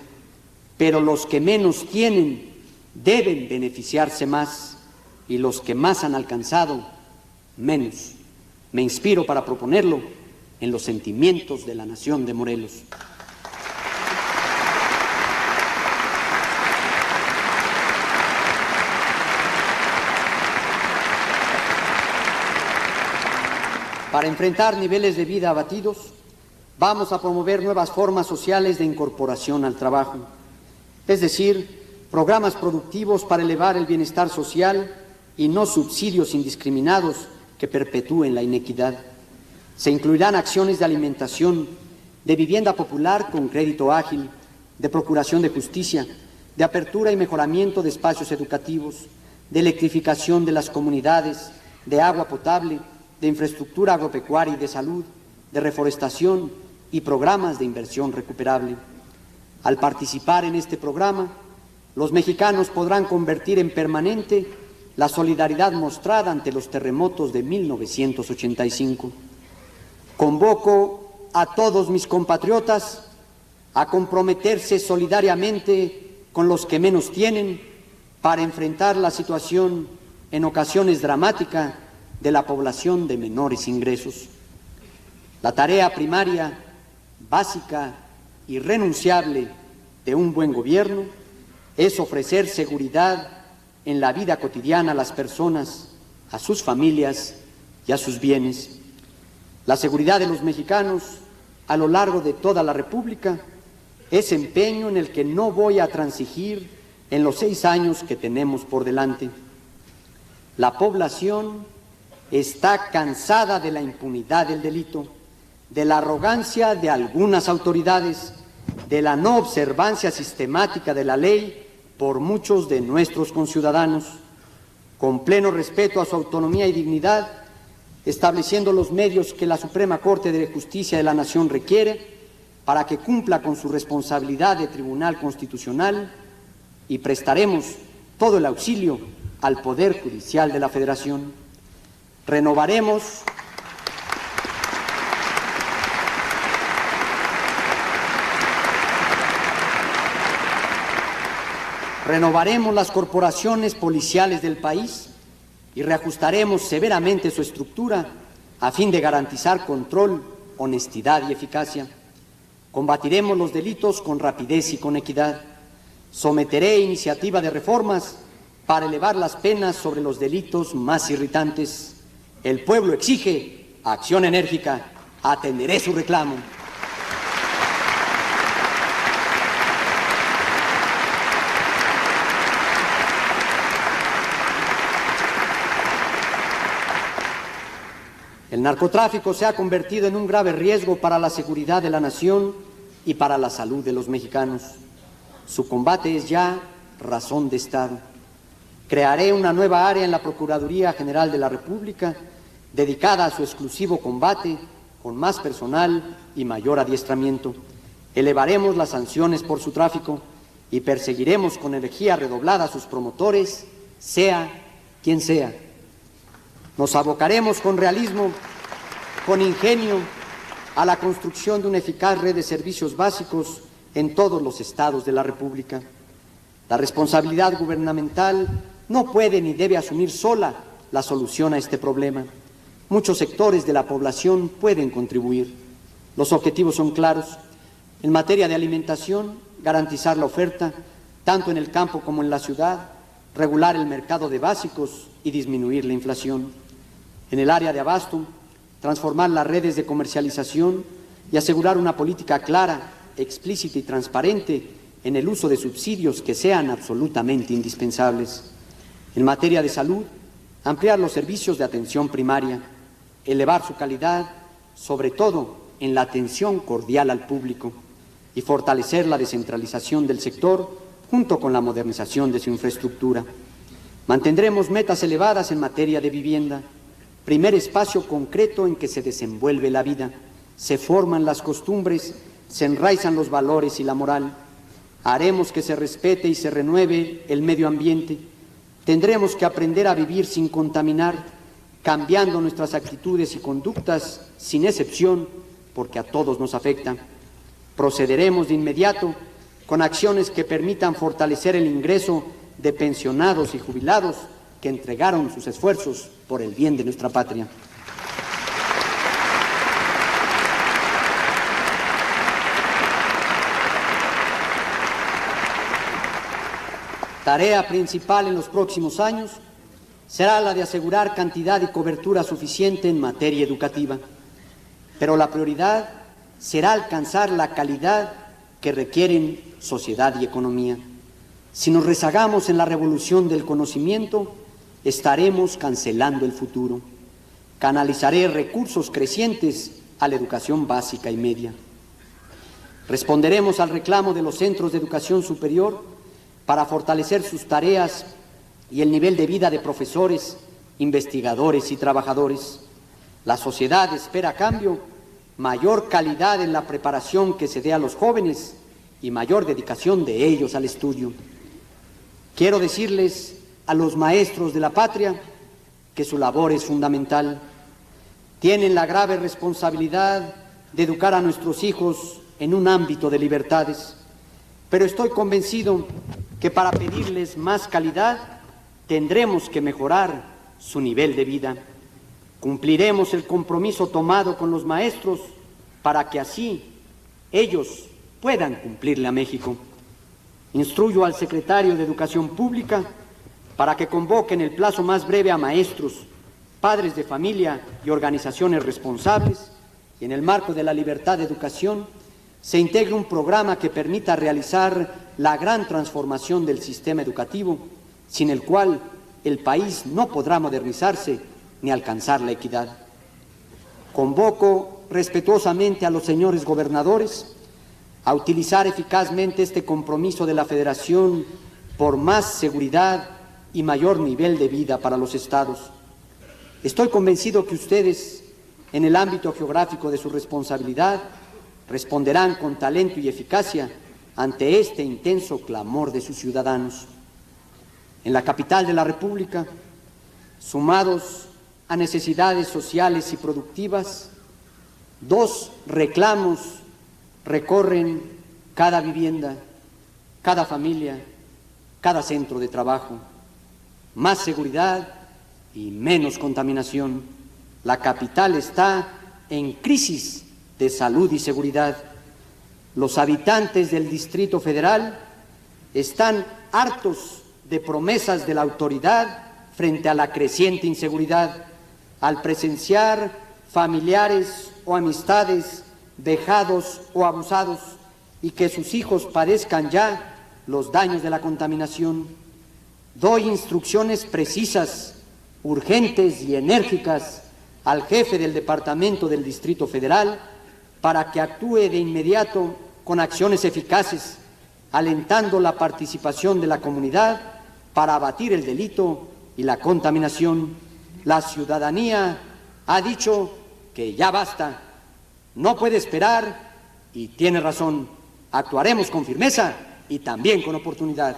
pero los que menos tienen deben beneficiarse más y los que más han alcanzado, menos. Me inspiro para proponerlo en los sentimientos de la nación de Morelos. Para enfrentar niveles de vida abatidos, vamos a promover nuevas formas sociales de incorporación al trabajo, es decir, programas productivos para elevar el bienestar social y no subsidios indiscriminados que perpetúen la inequidad. Se incluirán acciones de alimentación, de vivienda popular con crédito ágil, de procuración de justicia, de apertura y mejoramiento de espacios educativos, de electrificación de las comunidades, de agua potable, de infraestructura agropecuaria y de salud, de reforestación y programas de inversión recuperable. Al participar en este programa, los mexicanos podrán convertir en permanente la solidaridad mostrada ante los terremotos de 1985. Convoco a todos mis compatriotas a comprometerse solidariamente con los que menos tienen para enfrentar la situación en ocasiones dramática de la población de menores ingresos. La tarea primaria, básica y renunciable de un buen gobierno es ofrecer seguridad en la vida cotidiana a las personas, a sus familias y a sus bienes. La seguridad de los mexicanos a lo largo de toda la República es empeño en el que no voy a transigir en los 6 años que tenemos por delante. La población está cansada de la impunidad del delito, de la arrogancia de algunas autoridades, de la no observancia sistemática de la ley por muchos de nuestros conciudadanos, con pleno respeto a su autonomía y dignidad, estableciendo los medios que la Suprema Corte de Justicia de la Nación requiere para que cumpla con su responsabilidad de Tribunal Constitucional, y prestaremos todo el auxilio al Poder Judicial de la Federación. Renovaremos las corporaciones policiales del país y reajustaremos severamente su estructura a fin de garantizar control, honestidad y eficacia. Combatiremos los delitos con rapidez y con equidad. Someteré iniciativa de reformas para elevar las penas sobre los delitos más irritantes. El pueblo exige acción enérgica. Atenderé su reclamo. El narcotráfico se ha convertido en un grave riesgo para la seguridad de la nación y para la salud de los mexicanos. Su combate es ya razón de Estado. Crearé una nueva área en la Procuraduría General de la República dedicada a su exclusivo combate, con más personal y mayor adiestramiento. Elevaremos las sanciones por su tráfico y perseguiremos con energía redoblada a sus promotores, sea quien sea. Nos abocaremos con realismo, con ingenio, a la construcción de una eficaz red de servicios básicos en todos los estados de la República. La responsabilidad gubernamental no puede ni debe asumir sola la solución a este problema. Muchos sectores de la población pueden contribuir. Los objetivos son claros. En materia de alimentación, garantizar la oferta, tanto en el campo como en la ciudad, regular el mercado de básicos y disminuir la inflación. En el área de abasto, transformar las redes de comercialización y asegurar una política clara, explícita y transparente en el uso de subsidios que sean absolutamente indispensables. En materia de salud, ampliar los servicios de atención primaria, elevar su calidad, sobre todo en la atención cordial al público, y fortalecer la descentralización del sector junto con la modernización de su infraestructura. Mantendremos metas elevadas en materia de vivienda, primer espacio concreto en que se desenvuelve la vida, se forman las costumbres, se enraizan los valores y la moral. Haremos que se respete y se renueve el medio ambiente. Tendremos que aprender a vivir sin contaminar, cambiando nuestras actitudes y conductas sin excepción, porque a todos nos afecta. Procederemos de inmediato con acciones que permitan fortalecer el ingreso de pensionados y jubilados que entregaron sus esfuerzos por el bien de nuestra patria. Tarea principal en los próximos años será la de asegurar cantidad y cobertura suficiente en materia educativa, pero la prioridad será alcanzar la calidad que requieren sociedad y economía. Si nos rezagamos en la revolución del conocimiento, estaremos cancelando el futuro. Canalizaré recursos crecientes a la educación básica y media. Responderemos al reclamo de los centros de educación superior para fortalecer sus tareas y el nivel de vida de profesores, investigadores y trabajadores. La sociedad espera, a cambio, mayor calidad en la preparación que se dé a los jóvenes y mayor dedicación de ellos al estudio. Quiero decirles a los maestros de la patria que su labor es fundamental. Tienen la grave responsabilidad de educar a nuestros hijos en un ámbito de libertades, pero estoy convencido que para pedirles más calidad tendremos que mejorar su nivel de vida. Cumpliremos el compromiso tomado con los maestros para que así ellos puedan cumplirle a México. Instruyo al secretario de Educación Pública para que convoque en el plazo más breve a maestros, padres de familia y organizaciones responsables, y en el marco de la libertad de educación se integre un programa que permita realizar la gran transformación del sistema educativo, sin el cual el país no podrá modernizarse ni alcanzar la equidad. Convoco respetuosamente a los señores gobernadores a utilizar eficazmente este compromiso de la Federación por más seguridad y mayor nivel de vida para los estados. Estoy convencido que ustedes, en el ámbito geográfico de su responsabilidad, responderán con talento y eficacia ante este intenso clamor de sus ciudadanos. En la capital de la República, sumados a necesidades sociales y productivas, dos reclamos recorren cada vivienda, cada familia, cada centro de trabajo: más seguridad y menos contaminación. La capital está en crisis de salud y seguridad. Los habitantes del Distrito Federal están hartos de promesas de la autoridad frente a la creciente inseguridad, al presenciar familiares o amistades vejados o abusados y que sus hijos padezcan ya los daños de la contaminación. Doy instrucciones precisas, urgentes y enérgicas al jefe del Departamento del Distrito Federal para que actúe de inmediato con acciones eficaces, alentando la participación de la comunidad para abatir el delito y la contaminación. La ciudadanía ha dicho que ya basta, no puede esperar y tiene razón. Actuaremos con firmeza y también con oportunidad.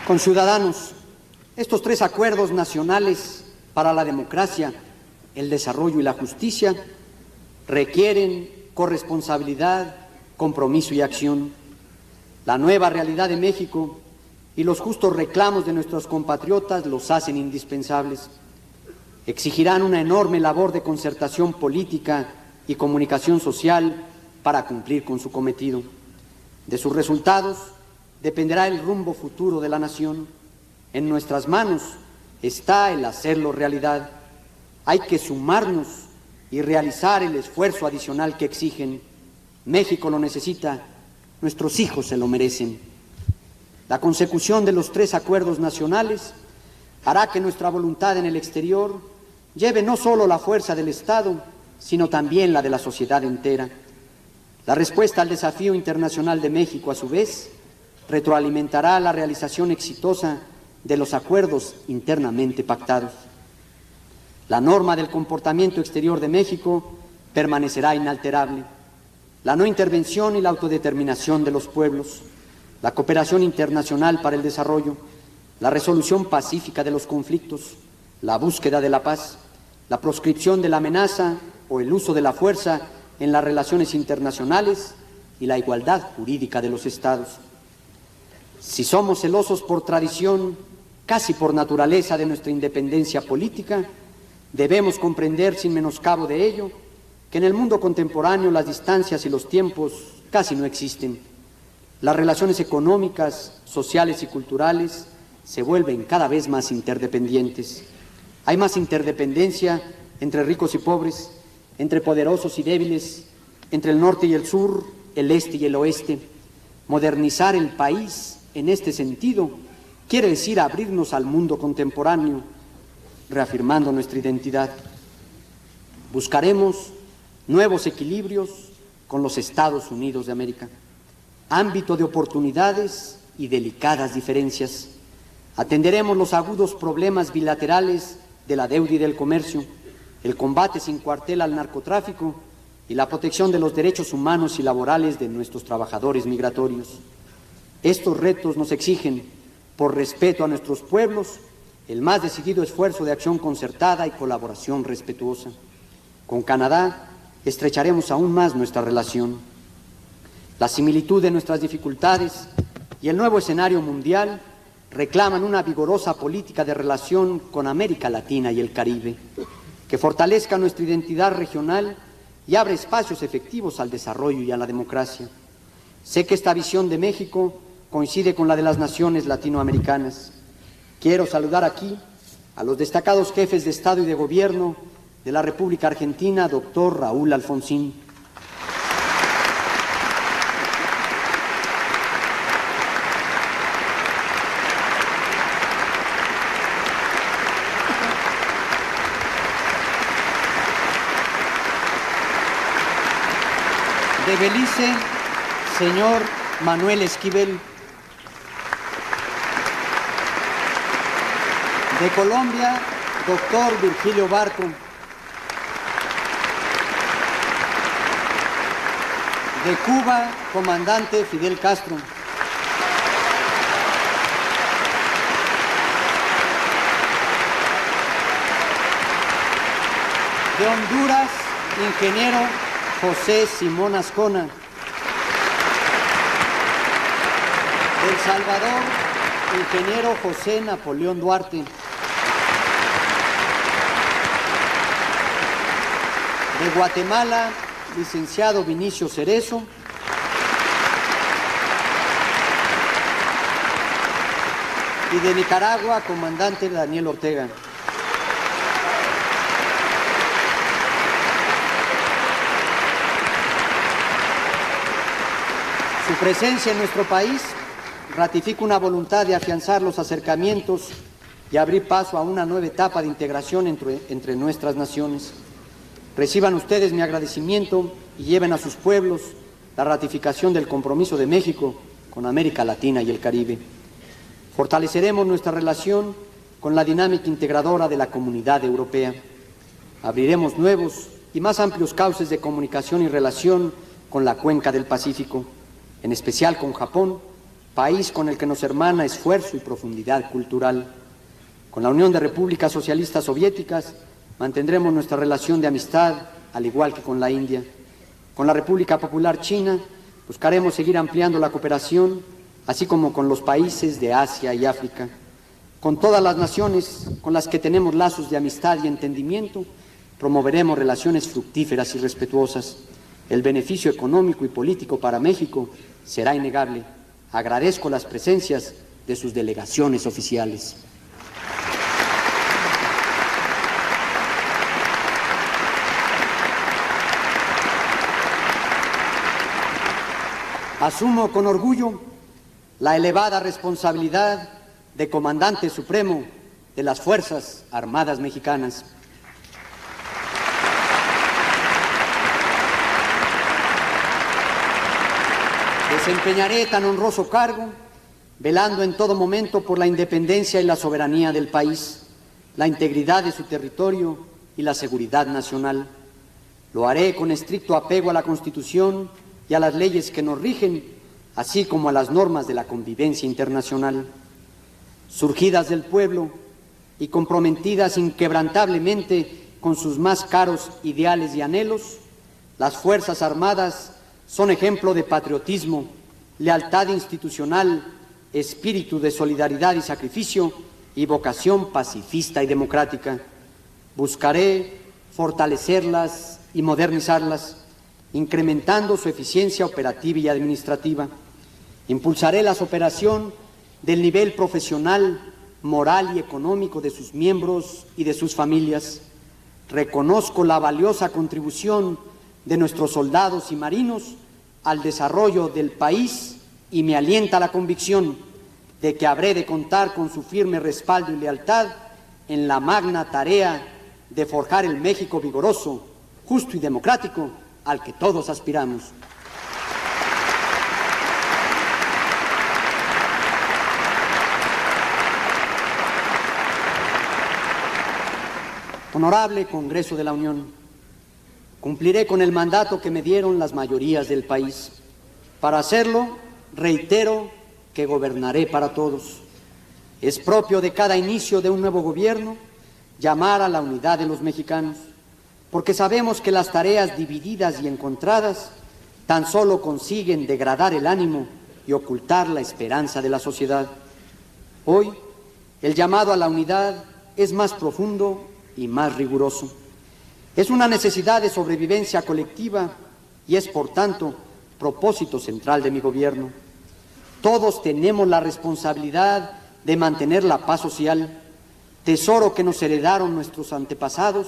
Conciudadanos, estos tres acuerdos nacionales para la democracia, el desarrollo y la justicia requieren corresponsabilidad, compromiso y acción. La nueva realidad de México y los justos reclamos de nuestros compatriotas los hacen indispensables. Exigirán una enorme labor de concertación política y comunicación social para cumplir con su cometido. De sus resultados dependerá el rumbo futuro de la nación. En nuestras manos está el hacerlo realidad. Hay que sumarnos y realizar el esfuerzo adicional que exigen. México lo necesita, nuestros hijos se lo merecen. La consecución de los tres acuerdos nacionales hará que nuestra voluntad en el exterior lleve no solo la fuerza del Estado, sino también la de la sociedad entera. La respuesta al desafío internacional de México, a su vez, retroalimentará la realización exitosa de los acuerdos internamente pactados. La norma del comportamiento exterior de México permanecerá inalterable. La no intervención y la autodeterminación de los pueblos, la cooperación internacional para el desarrollo, la resolución pacífica de los conflictos, la búsqueda de la paz, la proscripción de la amenaza o el uso de la fuerza en las relaciones internacionales y la igualdad jurídica de los Estados. Si somos celosos por tradición, casi por naturaleza de nuestra independencia política, debemos comprender sin menoscabo de ello que en el mundo contemporáneo las distancias y los tiempos casi no existen. Las relaciones económicas, sociales y culturales se vuelven cada vez más interdependientes. Hay más interdependencia entre ricos y pobres, entre poderosos y débiles, entre el norte y el sur, el este y el oeste. Modernizar el país en este sentido quiere decir abrirnos al mundo contemporáneo, reafirmando nuestra identidad. Buscaremos nuevos equilibrios con los Estados Unidos de América, ámbito de oportunidades y delicadas diferencias. Atenderemos los agudos problemas bilaterales de la deuda y del comercio, el combate sin cuartel al narcotráfico y la protección de los derechos humanos y laborales de nuestros trabajadores migratorios. Estos retos nos exigen, por respeto a nuestros pueblos, el más decidido esfuerzo de acción concertada y colaboración respetuosa. Con Canadá estrecharemos aún más nuestra relación. La similitud de nuestras dificultades y el nuevo escenario mundial reclaman una vigorosa política de relación con América Latina y el Caribe, que fortalezca nuestra identidad regional y abre espacios efectivos al desarrollo y a la democracia. Sé que esta visión de México coincide con la de las naciones latinoamericanas. Quiero saludar aquí a los destacados jefes de Estado y de Gobierno de la República Argentina, doctor Raúl Alfonsín. De Belice, señor Manuel Esquivel. De Colombia, doctor Virgilio Barco. De Cuba, comandante Fidel Castro. De Honduras, ingeniero José Simón Azcona. De El Salvador, ingeniero José Napoleón Duarte. De Guatemala, licenciado Vinicio Cerezo. Y de Nicaragua, comandante Daniel Ortega. Su presencia en nuestro país ratifica una voluntad de afianzar los acercamientos y abrir paso a una nueva etapa de integración entre nuestras naciones. Reciban ustedes mi agradecimiento y lleven a sus pueblos la ratificación del compromiso de México con América Latina y el Caribe. Fortaleceremos nuestra relación con la dinámica integradora de la Comunidad Europea. Abriremos nuevos y más amplios cauces de comunicación y relación con la cuenca del Pacífico, en especial con Japón, país con el que nos hermana esfuerzo y profundidad cultural. Con la Unión de Repúblicas Socialistas Soviéticas mantendremos nuestra relación de amistad, al igual que con la India. Con la República Popular China buscaremos seguir ampliando la cooperación, así como con los países de Asia y África. Con todas las naciones con las que tenemos lazos de amistad y entendimiento, promoveremos relaciones fructíferas y respetuosas. El beneficio económico y político para México será innegable. Agradezco las presencias de sus delegaciones oficiales. Asumo con orgullo la elevada responsabilidad de Comandante Supremo de las Fuerzas Armadas Mexicanas. Desempeñaré tan honroso cargo, velando en todo momento por la independencia y la soberanía del país, la integridad de su territorio y la seguridad nacional. Lo haré con estricto apego a la Constitución y a las leyes que nos rigen, así como a las normas de la convivencia internacional. Surgidas del pueblo y comprometidas inquebrantablemente con sus más caros ideales y anhelos, las Fuerzas Armadas son ejemplo de patriotismo, lealtad institucional, espíritu de solidaridad y sacrificio y vocación pacifista y democrática. Buscaré fortalecerlas y modernizarlas, incrementando su eficiencia operativa y administrativa. Impulsaré la superación del nivel profesional, moral y económico de sus miembros y de sus familias. Reconozco la valiosa contribución de nuestros soldados y marinos al desarrollo del país y me alienta la convicción de que habré de contar con su firme respaldo y lealtad en la magna tarea de forjar el México vigoroso, justo y democrático al que todos aspiramos. Honorable Congreso de la Unión, cumpliré con el mandato que me dieron las mayorías del país. Para hacerlo, reitero que gobernaré para todos. Es propio de cada inicio de un nuevo gobierno llamar a la unidad de los mexicanos, porque sabemos que las tareas divididas y encontradas tan solo consiguen degradar el ánimo y ocultar la esperanza de la sociedad. Hoy, el llamado a la unidad es más profundo y más riguroso. Es una necesidad de sobrevivencia colectiva y es, por tanto, propósito central de mi gobierno. Todos tenemos la responsabilidad de mantener la paz social, tesoro que nos heredaron nuestros antepasados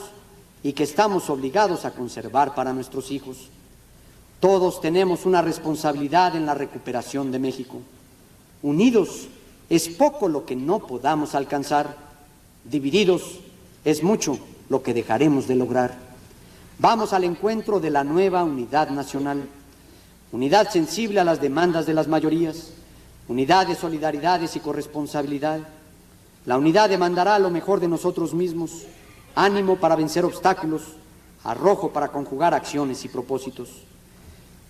y que estamos obligados a conservar para nuestros hijos. Todos tenemos una responsabilidad en la recuperación de México. Unidos es poco lo que no podamos alcanzar, divididos es mucho lo que dejaremos de lograr. Vamos al encuentro de la nueva unidad nacional, unidad sensible a las demandas de las mayorías, unidad de solidaridades y corresponsabilidad. La unidad demandará lo mejor de nosotros mismos, ánimo para vencer obstáculos, arrojo para conjugar acciones y propósitos.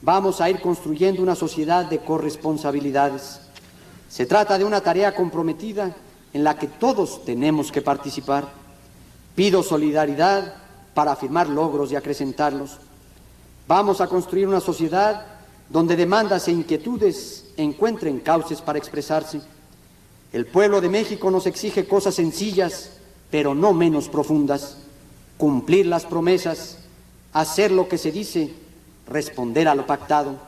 Vamos a ir construyendo una sociedad de corresponsabilidades. Se trata de una tarea comprometida en la que todos tenemos que participar. Pido solidaridad para afirmar logros y acrecentarlos. Vamos a construir una sociedad donde demandas e inquietudes encuentren cauces para expresarse. El pueblo de México nos exige cosas sencillas, pero no menos profundas: cumplir las promesas, hacer lo que se dice, responder a lo pactado.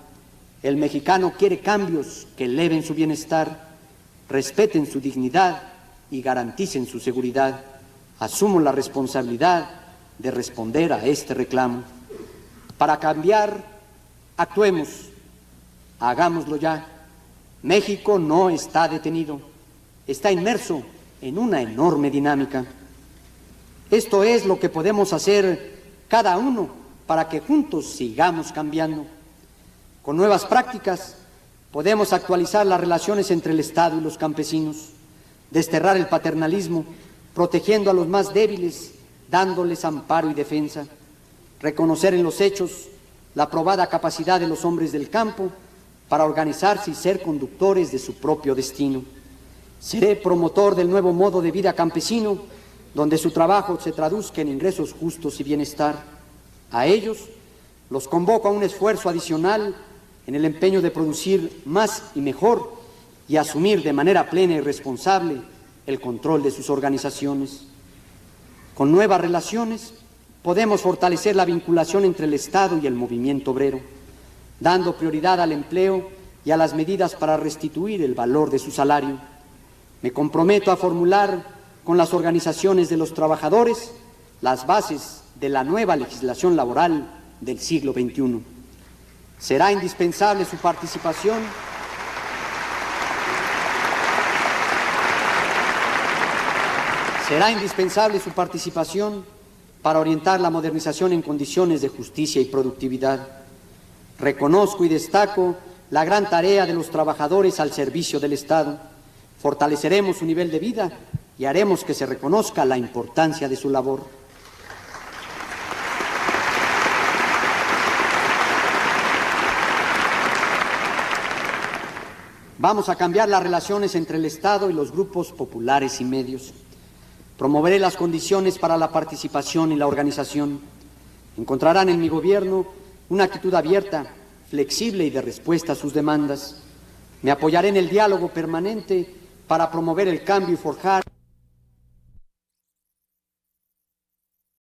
El mexicano quiere cambios que eleven su bienestar, respeten su dignidad y garanticen su seguridad. Asumo la responsabilidad de responder a este reclamo. Para cambiar, actuemos, hagámoslo ya. México no está detenido, está inmerso en una enorme dinámica. Esto es lo que podemos hacer cada uno para que juntos sigamos cambiando. Con nuevas prácticas podemos actualizar las relaciones entre el Estado y los campesinos, desterrar el paternalismo, protegiendo a los más débiles, dándoles amparo y defensa, reconocer en los hechos la probada capacidad de los hombres del campo para organizarse y ser conductores de su propio destino. Seré promotor del nuevo modo de vida campesino, donde su trabajo se traduzca en ingresos justos y bienestar. A ellos los convoco a un esfuerzo adicional en el empeño de producir más y mejor y asumir de manera plena y responsable el control de sus organizaciones. Con nuevas relaciones podemos fortalecer la vinculación entre el Estado y el movimiento obrero, dando prioridad al empleo y a las medidas para restituir el valor de su salario. Me comprometo a formular con las organizaciones de los trabajadores las bases de la nueva legislación laboral del siglo XXI. Será indispensable su participación para orientar la modernización en condiciones de justicia y productividad. Reconozco y destaco la gran tarea de los trabajadores al servicio del Estado. Fortaleceremos su nivel de vida y haremos que se reconozca la importancia de su labor. Vamos a cambiar las relaciones entre el Estado y los grupos populares y medios. Promoveré las condiciones para la participación y la organización. Encontrarán en mi gobierno una actitud abierta, flexible y de respuesta a sus demandas. Me apoyaré en el diálogo permanente para promover el cambio y forjar